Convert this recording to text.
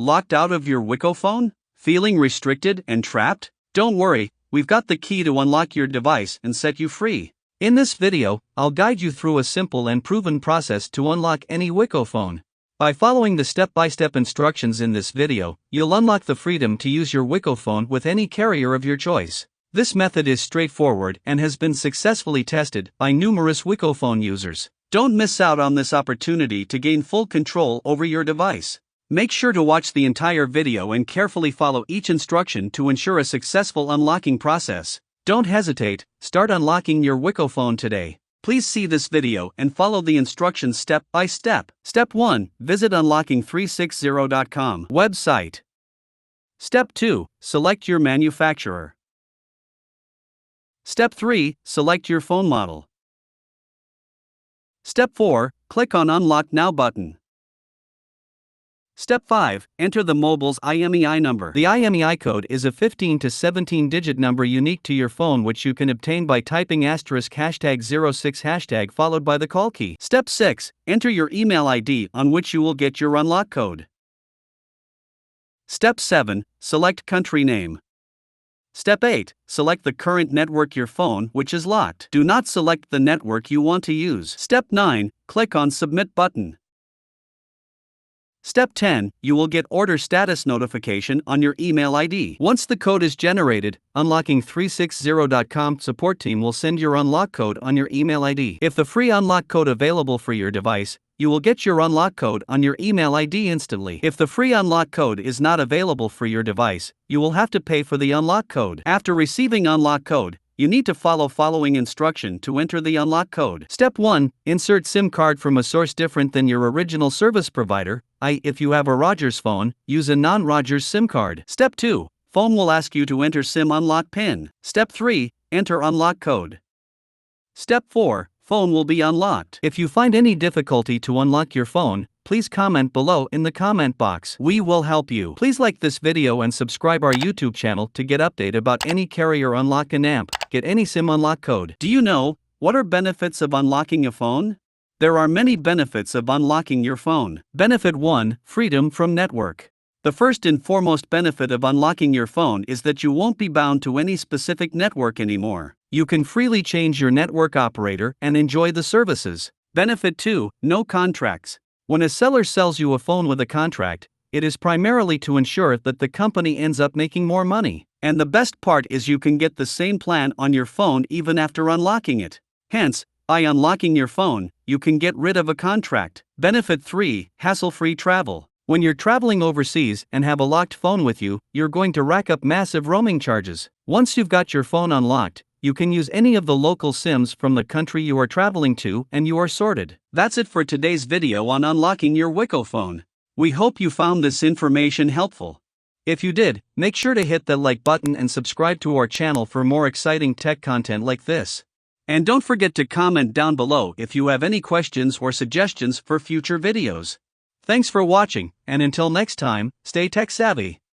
Locked out of your Wiko phone? Feeling restricted and trapped? Don't worry, we've got the key to unlock your device and set you free. In this video, I'll guide you through a simple and proven process to unlock any Wiko phone. By following the step-by-step instructions in this video, you'll unlock the freedom to use your Wiko phone with any carrier of your choice. This method is straightforward and has been successfully tested by numerous Wiko phone users. Don't miss out on this opportunity to gain full control over your device. Make sure to watch the entire video and carefully follow each instruction to ensure a successful unlocking process. Don't hesitate, start unlocking your Wiko phone today. Please see this video and follow the instructions step by step. Step 1. Visit unlocking360.com website. Step 2. Select your manufacturer. Step 3. Select your phone model. Step 4. Click on Unlock Now button. Step 5. Enter the mobile's IMEI number. The IMEI code is a 15 to 17-digit number unique to your phone, which you can obtain by typing *#06# followed by the call key. Step 6. Enter your email ID on which you will get your unlock code. Step 7. Select country name. Step 8. Select the current network your phone which is locked. Do not select the network you want to use. Step 9. Click on Submit button. Step 10. You will get order status notification on your email ID. Once the code is generated, unlocking360.com support team will send your unlock code on your email ID. If the free unlock code available for your device, you will get your unlock code on your email ID instantly. If the free unlock code is not available for your device, you will have to pay for the unlock code. After receiving unlock code, you need to follow following instruction to enter the unlock code. Step 1. Insert SIM card from a source different than your original service provider. If you have a Rogers phone, use a non-Rogers SIM card. Step 2. Phone will ask you to enter SIM unlock PIN. Step 3. Enter unlock code. Step 4. Phone will be unlocked. If you find any difficulty to unlock your phone, please comment below in the comment box. We will help you. Please like this video and subscribe our YouTube channel to get update about any carrier unlock and get any SIM unlock code. Do you know what are benefits of unlocking a phone? There are many benefits of unlocking your phone. Benefit 1. Freedom from network. The first and foremost benefit of unlocking your phone is that you won't be bound to any specific network anymore. You can freely change your network operator and enjoy the services. Benefit 2. No contracts. When a seller sells you a phone with a contract, it is primarily to ensure that the company ends up making more money. And the best part is you can get the same plan on your phone even after unlocking it. Hence, by unlocking your phone, you can get rid of a contract. Benefit 3. Hassle-free travel. When you're traveling overseas and have a locked phone with you, you're going to rack up massive roaming charges. Once you've got your phone unlocked, you can use any of the local SIMs from the country you are traveling to and you are sorted. That's it for today's video on unlocking your Wiko phone. We hope you found this information helpful. If you did, make sure to hit the like button and subscribe to our channel for more exciting tech content like this. And don't forget to comment down below if you have any questions or suggestions for future videos. Thanks for watching, and until next time, stay tech savvy.